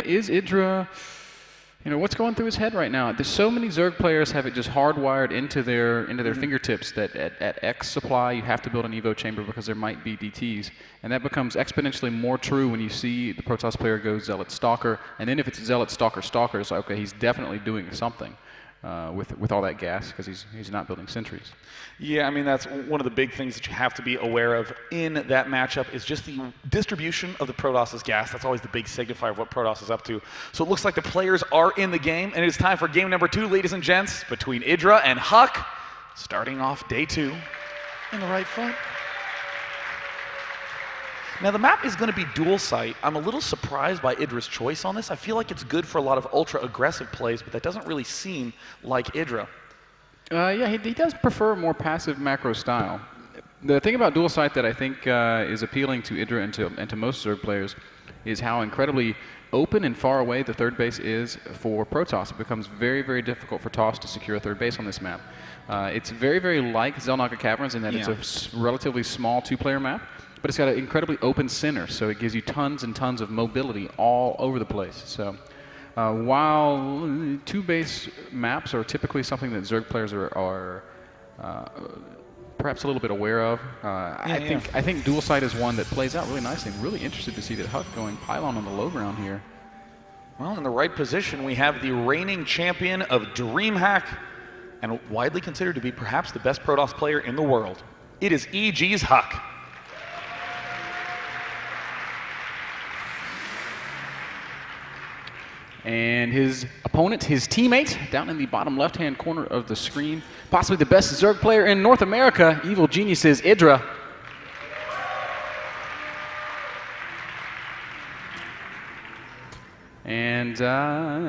Is IdrA, you know, what's going through his head right now? There's so many Zerg players have it just hardwired into their fingertips that at X supply you have to build an Evo chamber because there might be DTs, and that becomes exponentially more true when you see the Protoss player go Zealot Stalker, and then if it's Zealot Stalker Stalker, it's like, okay, he's definitely doing something with all that gas because he's not building sentries. Yeah, I mean, that's one of the big things that you have to be aware of in that matchup is just the distribution of the Protoss's gas. That's always the big signifier of what Protoss is up to. So it looks like the players are in the game, and it is time for game number 2, ladies and gents, between IdrA and HuK, starting off day 2 in the right foot. Now, the map is going to be dual site. I'm a little surprised by IdrA's choice on this. I feel like it's good for a lot of ultra-aggressive plays, but that doesn't really seem like IdrA. Yeah, he does prefer a more passive macro style. The thing about dual site that I think is appealing to IdrA and to most Zerg players is how incredibly open and far away the third base is for Protoss. It becomes very, very difficult for TOS to secure a third base on this map. It's very, very like Xel'Naga Caverns in that it's a relatively small 2-player map, but it's got an incredibly open center, so it gives you tons and tons of mobility all over the place. So while 2-base maps are typically something that Zerg players are perhaps a little bit aware of, I think dual site is one that plays out really nicely. I'm really interested to see that HuK going pylon on the low ground here. Well, in the right position, we have the reigning champion of Dreamhack and widely considered to be perhaps the best Protoss player in the world. It is EGIdrA. And his opponent, his teammate, down in the bottom left-hand corner of the screen, possibly the best Zerg player in North America, Evil Genius's IdrA. And,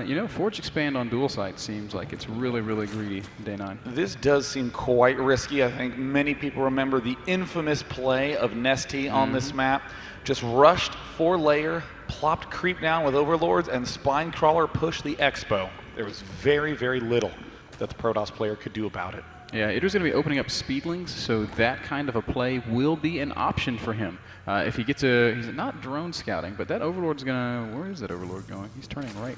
you know, Forge Expand on dual site seems like it's really, really greedy day 9. This does seem quite risky. I think many people remember the infamous play of Nesty on this map. Just rushed 4-layer, plopped creep down with Overlords, and Spine Crawler pushed the Expo. There was very, very little that the Protoss player could do about it. Yeah, IdrA's going to be opening up speedlings, so that kind of a play will be an option for him. If he gets he's not drone scouting, but that Overlord's going to, where is that Overlord going? He's turning right.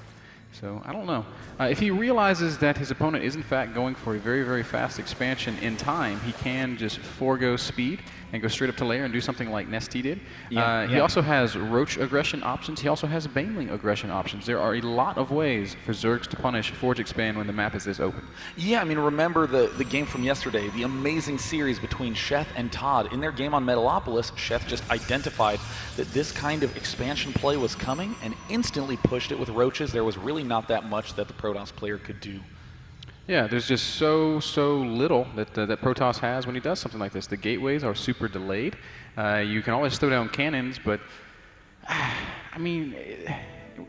So, I don't know. If he realizes that his opponent is in fact going for a very, very fast expansion in time, he can just forego speed and go straight up to layer and do something like Nesty did. He also has Roach aggression options. He also has Baneling aggression options. There are a lot of ways for Zergs to punish Forge Expand when the map is this open. Yeah, I mean, remember the game from yesterday, the amazing series between Sheth and Todd. In their game on Metalopolis, Sheth just identified that this kind of expansion play was coming and instantly pushed it with Roaches. There was really not that much that the Protoss player could do. Yeah, there's just so little that that Protoss has when he does something like this. The gateways are super delayed. You can always throw down cannons, but I mean,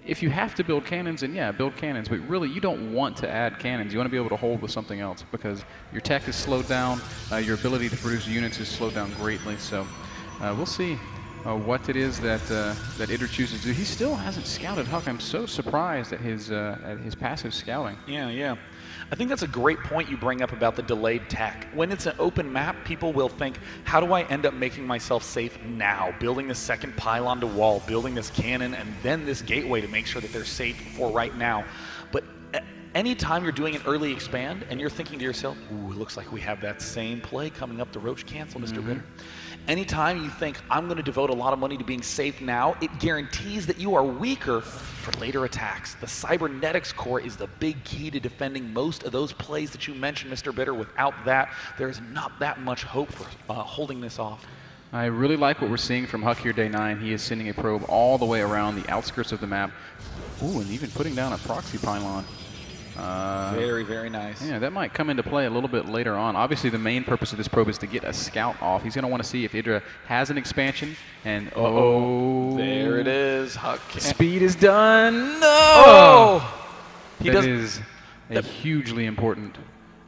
if you have to build cannons, then yeah, build cannons. But really, you don't want to add cannons. You want to be able to hold with something else because your tech is slowed down. Your ability to produce units is slowed down greatly. So we'll see what it is that IdrA chooses to do. He still hasn't scouted HuK. I'm so surprised at his passive scouting. Yeah. I think that's a great point you bring up about the delayed tech. When it's an open map, people will think, how do I end up making myself safe now? Building this second pylon to wall, building this cannon, and then this gateway to make sure that they're safe for right now. But anytime you're doing an early expand and you're thinking to yourself, ooh, it looks like we have that same play coming up the Roach cancel, Mr. Bitter. Anytime you think, I'm going to devote a lot of money to being safe now, it guarantees that you are weaker for later attacks. The Cybernetics core is the big key to defending most of those plays that you mentioned, Mr. Bitter. Without that, there's not that much hope for holding this off. I really like what we're seeing from HuK here day 9. He is sending a probe all the way around the outskirts of the map. Ooh, and even putting down a proxy pylon. Very, very nice. Yeah, that might come into play a little bit later on. Obviously, the main purpose of this probe is to get a scout off. He's going to want to see if IdrA has an expansion. And there it is. HuK. Speed is done. No! Oh! That is a hugely important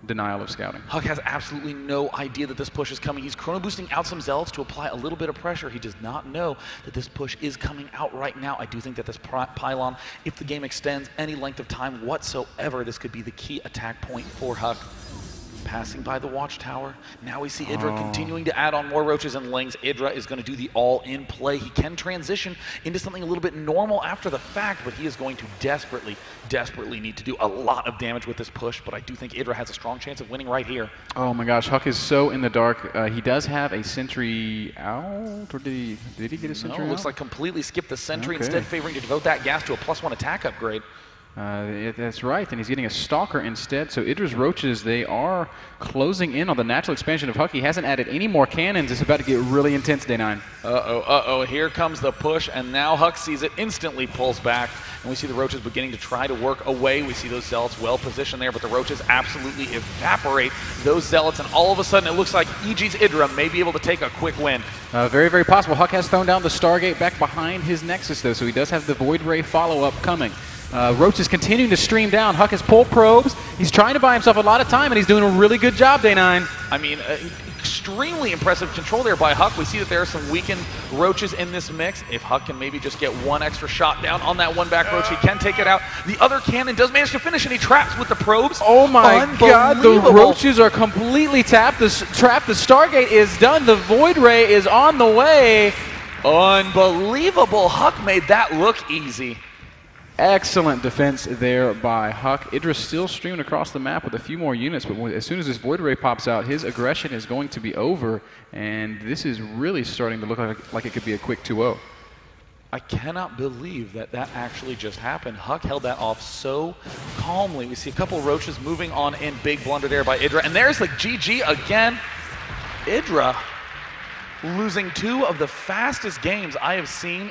denial of scouting. HuK has absolutely no idea that this push is coming. He's chrono boosting out some Zealots to apply a little bit of pressure. He does not know that this push is coming out right now. I do think that this pylon, if the game extends any length of time whatsoever, this could be the key attack point for HuK. passing by the watchtower. Now we see EGIdrA continuing to add on more roaches and lings. EGIdrA is going to do the all-in play. He can transition into something a little bit normal after the fact, but he is going to desperately need to do a lot of damage with this push, but I do think EGIdrA has a strong chance of winning right here. Oh my gosh, HuK is so in the dark. He does have a sentry out, or did he get a sentry out? No, looks like completely skipped the sentry, instead favoring to devote that gas to a +1 attack upgrade. That's right, and he's getting a Stalker instead. So EGIdRA's roaches, they are closing in on the natural expansion of HuK. He hasn't added any more cannons. It's about to get really intense, Day 9. Here comes the push, and now HuK sees it, instantly pulls back, and we see the roaches beginning to try to work away. We see those zealots well positioned there, but the roaches absolutely evaporate those zealots, and all of a sudden it looks like EGIdrA may be able to take a quick win. Very possible. HuK has thrown down the Stargate back behind his Nexus, though, so he does have the Void Ray follow-up coming. Roach is continuing to stream down. HuK has pulled probes. He's trying to buy himself a lot of time, and he's doing a really good job, Day 9. I mean, extremely impressive control there by HuK. We see that there are some weakened roaches in this mix. If HuK can maybe just get one extra shot down on that one back roach, he can take it out. The other cannon does manage to finish, and he traps with the probes. Oh my god, the roaches are completely tapped. The Stargate is done. The Void Ray is on the way. Unbelievable. HuK made that look easy. Excellent defense there by HuK. EGIdRA's still streaming across the map with a few more units, but as soon as this Void Ray pops out, his aggression is going to be over, and this is really starting to look like it could be a quick 2-0. I cannot believe that actually just happened. HuK held that off so calmly. We see a couple roaches moving on in. Big blunder there by EGIdRA, and there's the GG again. EGIdRA losing 2 of the fastest games I have seen in